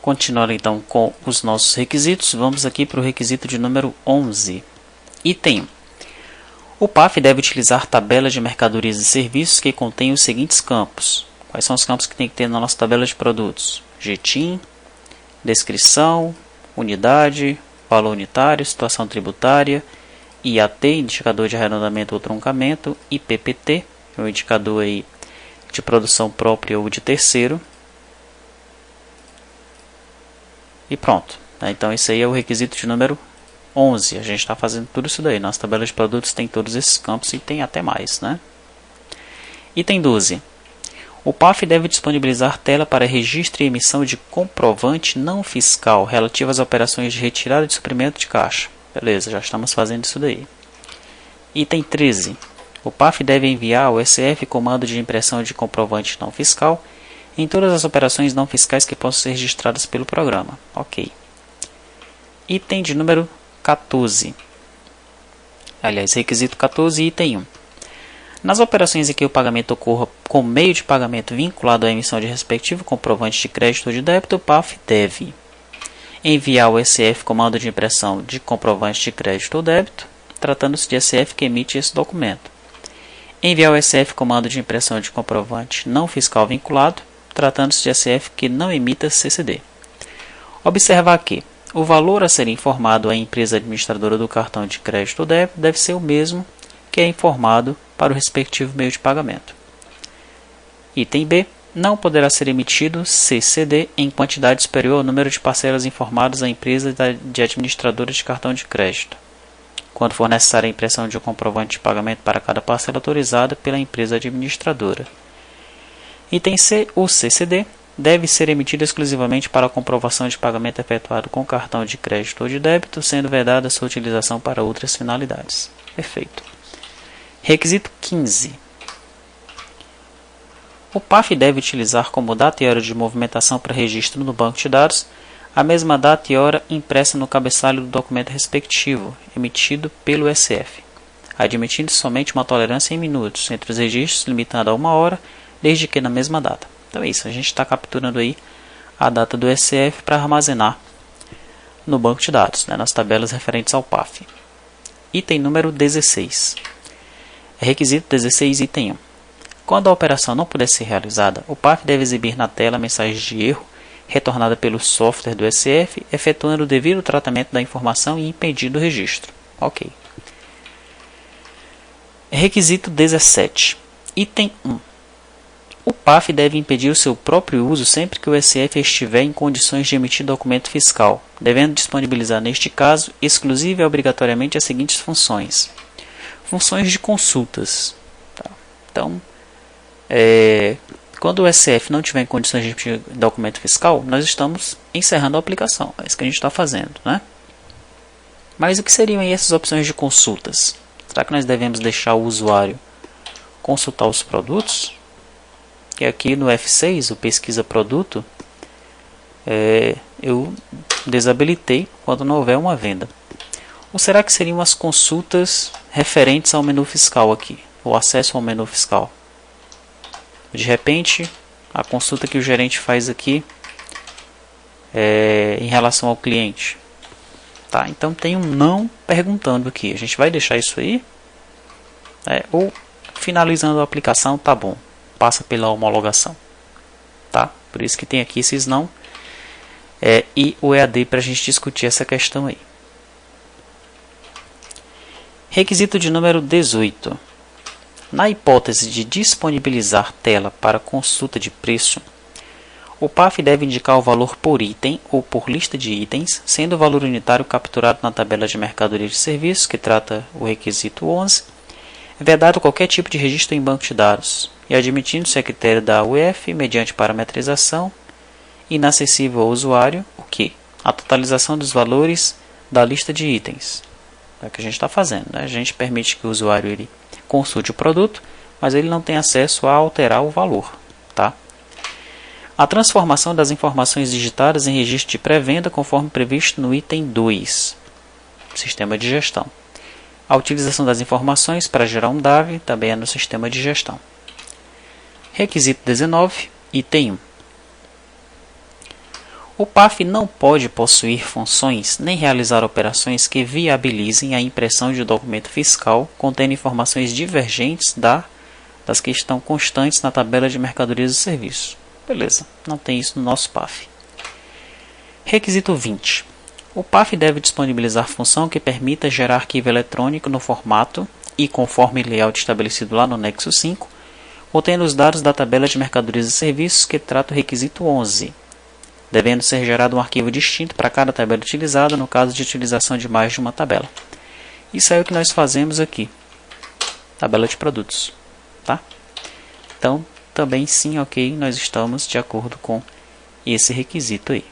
Continuando então com os nossos requisitos, vamos aqui para o requisito de número 11. Item 1. O PAF deve utilizar tabela de mercadorias e serviços que contém os seguintes campos. Quais são os campos que tem que ter na nossa tabela de produtos? GTIN, descrição, unidade, valor unitário, situação tributária, IAT, indicador de arredondamento ou troncamento, IPPT, o indicador aí de produção própria ou de terceiro. E pronto. Então esse aí é o requisito de número 11. A gente está fazendo tudo isso daí. Nossa tabela de produtos tem todos esses campos e tem até mais, né? Item 12. O PAF deve disponibilizar tela para registro e emissão de comprovante não fiscal relativo às operações de retirada de suprimento de caixa. Beleza, já estamos fazendo isso daí. Item 13. O PAF deve enviar ao SF comando de impressão de comprovante não fiscal em todas as operações não fiscais que possam ser registradas pelo programa. Ok. Item de número 14. Aliás, requisito 14, item 1. Nas operações em que o pagamento ocorra com meio de pagamento vinculado à emissão de respectivo comprovante de crédito ou de débito, o PAF deve enviar ao SF comando de impressão de comprovante de crédito ou débito, tratando-se de SF que emite esse documento. Enviar ao SF comando de impressão de comprovante não fiscal vinculado, tratando-se de SF que não emita CCD. Observar que o valor a ser informado à empresa administradora do cartão de crédito ou débito deve ser o mesmo que é informado para o respectivo meio de pagamento. Item B. Não poderá ser emitido CCD em quantidade superior ao número de parcelas informadas à empresa de administradora de cartão de crédito, quando for necessária a impressão de um comprovante de pagamento para cada parcela autorizada pela empresa administradora. Item C. O CCD deve ser emitido exclusivamente para a comprovação de pagamento efetuado com cartão de crédito ou de débito, sendo vedada sua utilização para outras finalidades. Perfeito. Requisito 15. O PAF deve utilizar como data e hora de movimentação para registro no banco de dados a mesma data e hora impressa no cabeçalho do documento respectivo, emitido pelo SF, admitindo somente uma tolerância em minutos entre os registros, limitando a 1 hora, desde que na mesma data. Então é isso, a gente está capturando aí a data do SF para armazenar no banco de dados, né, nas tabelas referentes ao PAF. Item número 16. Requisito 16, item 1. Quando a operação não puder ser realizada, o PAF deve exibir na tela a mensagem de erro retornada pelo software do SF, efetuando o devido tratamento da informação e impedindo o registro. Ok. Requisito 17. Item 1. O PAF deve impedir o seu próprio uso sempre que o SF estiver em condições de emitir documento fiscal, devendo disponibilizar, neste caso, exclusiva e obrigatoriamente as seguintes funções. Funções de consultas. Tá. Então, quando o SF não estiver em condições de emitir documento fiscal, nós estamos encerrando a aplicação. É isso que a gente está fazendo, né? Mas o que seriam aí essas opções de consultas? Será que nós devemos deixar o usuário consultar os produtos? Que aqui no F6, o pesquisa produto, eu desabilitei quando não houver uma venda. Ou será que seriam as consultas referentes ao menu fiscal aqui, o acesso ao menu fiscal? De repente, a consulta que o gerente faz aqui em relação ao cliente. Tá, então tem um não perguntando aqui. A gente vai deixar isso aí? Ou finalizando a aplicação, tá bom. Passa pela homologação. Tá? Por isso que tem aqui esses não e o EAD para a gente discutir essa questão aí. Requisito de número 18. Na hipótese de disponibilizar tela para consulta de preço, o PAF deve indicar o valor por item ou por lista de itens, sendo o valor unitário capturado na tabela de mercadoria de serviços, que trata o requisito 11, vedado qualquer tipo de registro em banco de dados, e admitindo-se a critério da UF, mediante parametrização, inacessível ao usuário, o que? A totalização dos valores da lista de itens. É o que a gente está fazendo, né? A gente permite que o usuário ele consulte o produto, mas ele não tem acesso a alterar o valor. Tá? A transformação das informações digitadas em registro de pré-venda conforme previsto no item 2, sistema de gestão. A utilização das informações para gerar um DAV também é no sistema de gestão. Requisito 19, item 1. O PAF não pode possuir funções nem realizar operações que viabilizem a impressão de documento fiscal contendo informações divergentes das que estão constantes na tabela de mercadorias e serviços. Beleza, não tem isso no nosso PAF. Requisito 20. O PAF deve disponibilizar função que permita gerar arquivo eletrônico no formato e conforme layout estabelecido lá no anexo 5, contendo os dados da tabela de mercadorias e serviços que trata o requisito 11, devendo ser gerado um arquivo distinto para cada tabela utilizada no caso de utilização de mais de uma tabela. Isso é o que nós fazemos aqui, tabela de produtos, tá? Então, também sim, ok, nós estamos de acordo com esse requisito aí.